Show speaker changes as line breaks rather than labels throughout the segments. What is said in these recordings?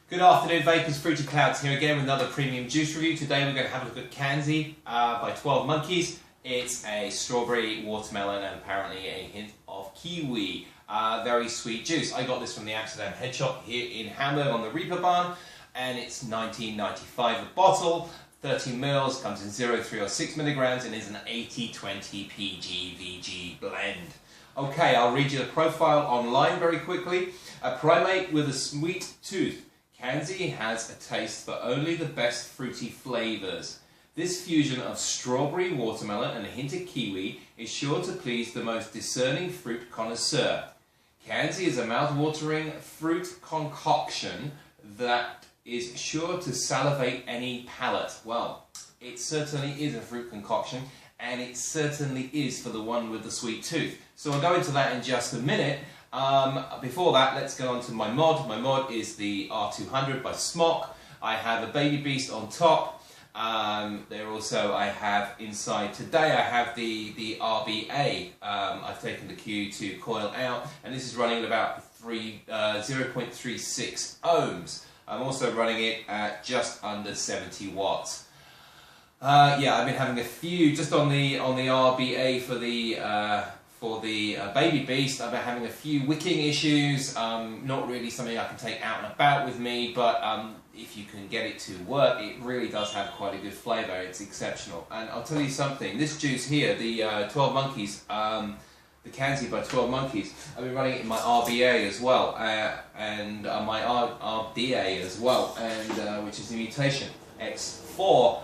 Good afternoon, Vapors. Fruity Clouds here again with another premium juice review. Today we're going to have a look at Kanzi by 12 Monkeys. It's a strawberry, watermelon and apparently a hint of kiwi. Very sweet juice. I got this from the Amsterdam Head Shop here in Hamburg on the Reeperbahn, and it's $19.95 a bottle. 13 mils, comes in 0, 3 or 6 milligrams and is an 80-20 PG-VG blend. Okay, I'll read you the profile online very quickly. A primate with a sweet tooth. Kanzi has a taste for only the best fruity flavours. This fusion of strawberry, watermelon and a hint of kiwi is sure to please the most discerning fruit connoisseur. Kanzi is a mouth-watering fruit concoction that is sure to salivate any palate. Well, it certainly is a fruit concoction, and it certainly is for the one with the sweet tooth. So I'll go into that in just a minute. Before that, let's go on to my mod. My mod is the R200 by Smock. I have a Baby Beast on top. There also I have inside today, I have the RBA. I've taken the Q to coil out, and this is running at about 0.36 ohms. I'm also running it at just under 70 watts. Yeah, I've been having a few, just on the RBA for the Baby Beast, I've been having a few wicking issues. Not really something I can take out and about with me, but if you can get it to work, it really does have quite a good flavour. It's exceptional. And I'll tell you something, this juice here, the 12 Monkeys, the Kanzi by 12 Monkeys, I've been running it in my RBA as well, and my RDA as well, and which is the Mutation X4,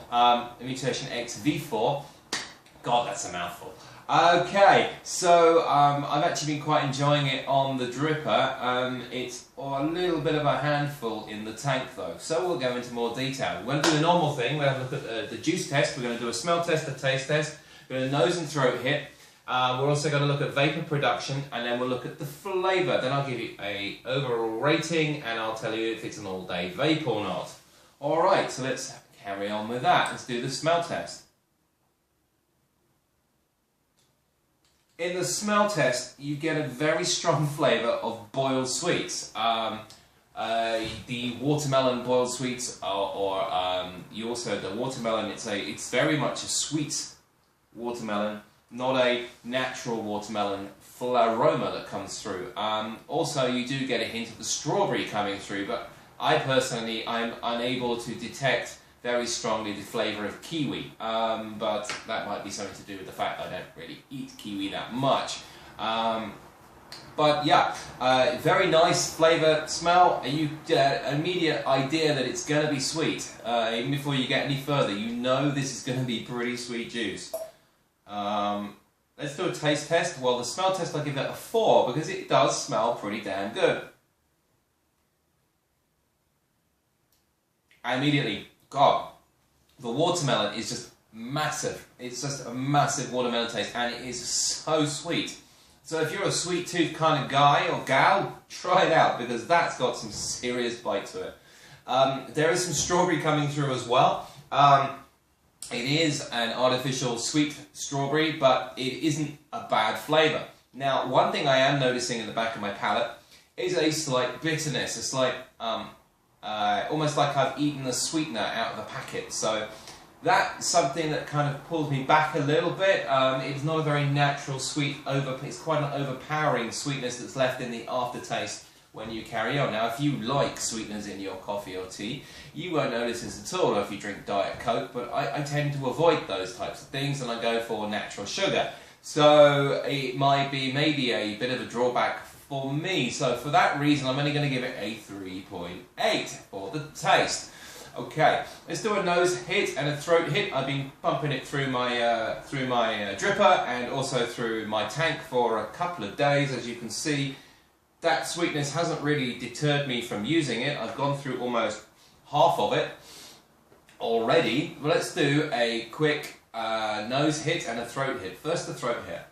Mutation XV4. God, that's a mouthful. Okay, so I've actually been quite enjoying it on the dripper. It's a little bit of a handful in the tank though, so we'll go into more detail. We're going to do the normal thing. We're going to look at the juice test, we're going to do a smell test, a taste test, we're going to nose and throat hit. We're also going to look at vapor production, and then we'll look at the flavour. Then I'll give you an overall rating, and I'll tell you if it's an all-day vape or not. Alright, so let's carry on with that. Let's do the smell test. In the smell test, you get a very strong flavour of boiled sweets. The watermelon boiled sweets, you also the watermelon. It's very much a sweet watermelon, not a natural watermelon aroma that comes through. Also, you do get a hint of the strawberry coming through, but I'm unable to detect very strongly the flavour of kiwi, but that might be something to do with the fact that I don't really eat kiwi that much. But yeah, very nice flavour, smell. You get an immediate idea that it's going to be sweet. Even before you get any further, you know this is going to be pretty sweet juice. Let's do a taste test. Well, the smell test I'll give it a 4 because it does smell pretty damn good. Immediately, God, the watermelon is just massive. It's just a massive watermelon taste, and it is so sweet. So if you're a sweet tooth kind of guy or gal, try it out because that's got some serious bite to it. There is some strawberry coming through as well. It is an artificial sweet strawberry, but it isn't a bad flavour. Now, one thing I am noticing in the back of my palate is a slight bitterness, a slight almost like I've eaten a sweetener out of the packet. So that's something that kind of pulls me back a little bit. It's not a very natural sweet, it's quite an overpowering sweetness that's left in the aftertaste when you carry on. Now, if you like sweeteners in your coffee or tea, you won't notice this at all if you drink Diet Coke, but I tend to avoid those types of things and I go for natural sugar. So it might be maybe a bit of a drawback for me. So for that reason, I'm only going to give it a 3.8 for the taste. Okay, let's do a nose hit and a throat hit. I've been pumping it through my dripper and also through my tank for a couple of days. As you can see, that sweetness hasn't really deterred me from using it. I've gone through almost half of it already. But let's do a quick nose hit and a throat hit. First, the throat hit.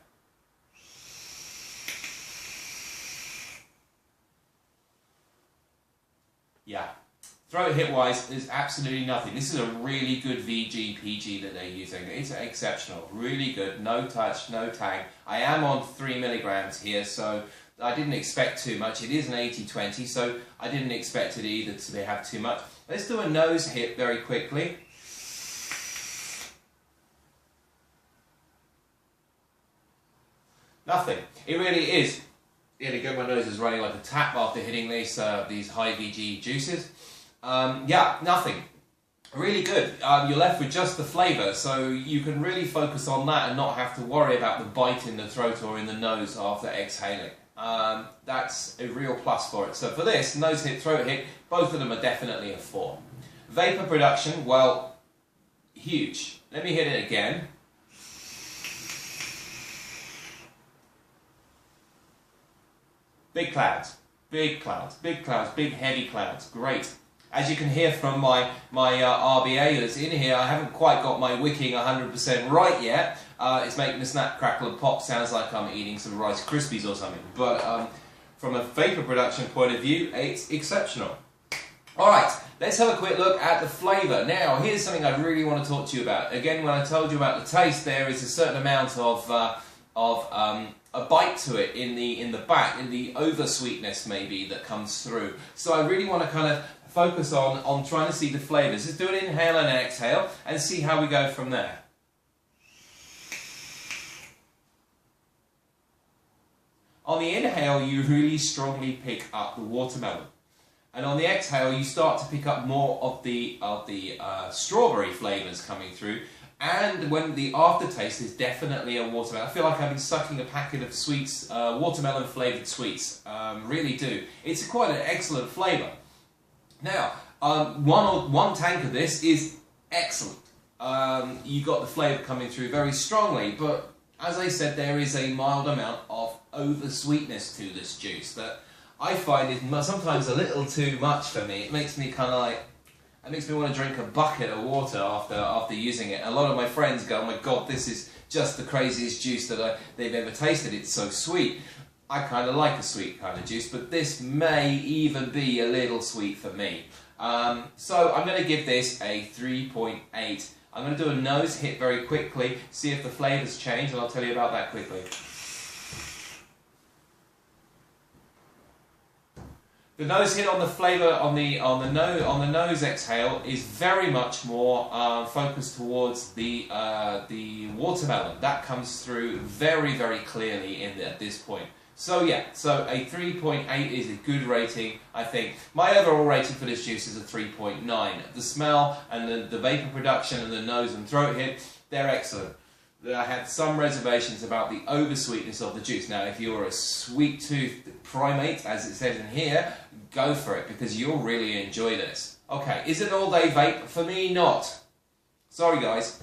Yeah, throat hit wise, there's absolutely nothing. This is a really good VG PG that they're using. It's exceptional, really good, no touch, no tang. I am on 3 milligrams here, so I didn't expect too much. It is an 80-20, so I didn't expect it either to have too much. Let's do a nose hit very quickly. Nothing. It really is. Yeah, to go, my nose is running like a tap after hitting these high VG juices. Yeah, nothing. Really good. You're left with just the flavour, so you can really focus on that and not have to worry about the bite in the throat or in the nose after exhaling. That's a real plus for it. So for this, nose hit, throat hit, both of them are definitely a 4. Vapour production, well, huge. Let me hit it again. Big clouds, big clouds, big clouds, big heavy clouds, great. As you can hear from my RBA that's in here, I haven't quite got my wicking 100% right yet. It's making the snap, crackle and pop, sounds like I'm eating some Rice Krispies or something. But from a vapour production point of view, it's exceptional. Alright, let's have a quick look at the flavour. Now, here's something I really want to talk to you about. Again, when I told you about the taste, there is a certain amount of a bite to it in the back, in the over sweetness maybe that comes through. So I really want to kind of focus on trying to see the flavours. Let's do an inhale and an exhale and see how we go from there. On the inhale, you really strongly pick up the watermelon. And on the exhale, you start to pick up more of the strawberry flavours coming through. And when the aftertaste is definitely a watermelon. I feel like I've been sucking a packet of sweets, watermelon flavoured sweets. Really do. It's quite an excellent flavour. Now, one tank of this is excellent. You got the flavour coming through very strongly, but as I said, there is a mild amount of over sweetness to this juice that I find is sometimes a little too much for me. It makes me kind of like, it makes me want to drink a bucket of water after using it. A lot of my friends go, oh my god, this is just the craziest juice that they've ever tasted. It's so sweet. I kind of like a sweet kind of juice, but this may even be a little sweet for me. So I'm going to give this a 3.8. I'm going to do a nose hit very quickly, see if the flavours change, and I'll tell you about that quickly. The nose hit on the flavour on the nose exhale is very much more focused towards the watermelon. That comes through very, very clearly at this point. So yeah, so a 3.8 is a good rating, I think. My overall rating for this juice is a 3.9. The smell and the vapour production and the nose and throat hit, they're excellent. I had some reservations about the over-sweetness of the juice. Now, if you're a sweet-toothed primate, as it says in here, go for it, because you'll really enjoy this. Okay, is it an all-day vape? For me, not. Sorry, guys.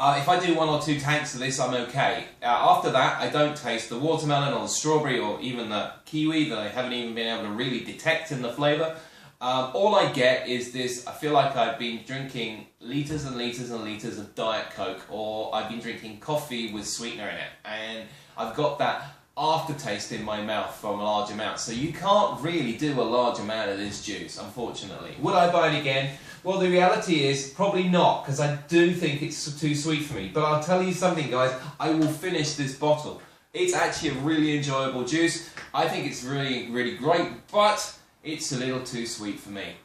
If I do 1 or 2 tanks of this, I'm okay. After that, I don't taste the watermelon or the strawberry or even the kiwi that I haven't even been able to really detect in the flavour. All I get is this, I feel like I've been drinking litres and litres and litres of Diet Coke, or I've been drinking coffee with sweetener in it, and I've got that aftertaste in my mouth from a large amount. So you can't really do a large amount of this juice, unfortunately. Would I buy it again? Well, the reality is probably not, because I do think it's too sweet for me. But I'll tell you something, guys, I will finish this bottle. It's actually a really enjoyable juice. I think it's really, really great, but it's a little too sweet for me.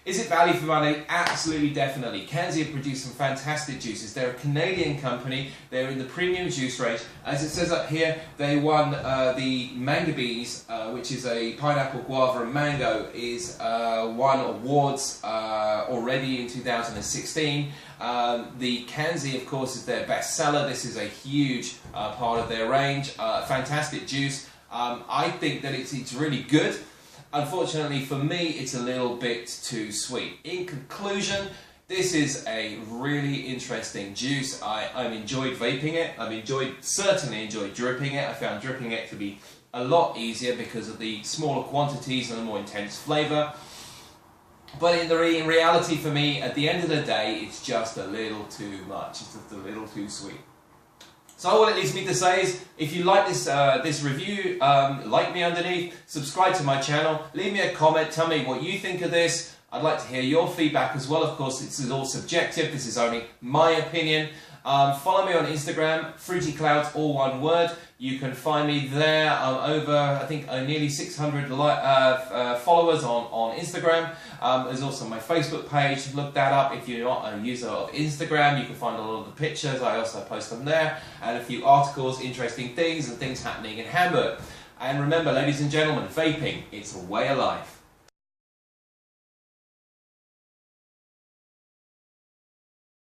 Is it value for money? Absolutely, definitely. Kanzi have produced some fantastic juices. They're a Canadian company. They're in the premium juice range. As it says up here, they won the Mango Bees, which is a pineapple, guava and mango, won awards already in 2016. The Kanzi, of course, is their best seller. This is a huge part of their range. Fantastic juice. I think that it's really good. Unfortunately for me, it's a little bit too sweet. In conclusion, this is a really interesting juice. I've enjoyed vaping it. Certainly enjoyed dripping it. I found dripping it to be a lot easier because of the smaller quantities and the more intense flavour. But in reality for me, at the end of the day, it's just a little too much. It's just a little too sweet. So all it leaves me to say is, if you like this review, like me underneath, subscribe to my channel, leave me a comment, tell me what you think of this. I'd like to hear your feedback as well. Of course, this is all subjective. This is only my opinion. Follow me on Instagram, Fruity Clouds, all one word. You can find me there. I'm over, I think, nearly 600 followers on Instagram. There's also my Facebook page. Look that up if you're not a user of Instagram. You can find a lot of the pictures. I also post them there. And a few articles, interesting things, and things happening in Hamburg. And remember, ladies and gentlemen, vaping, it's a way of life.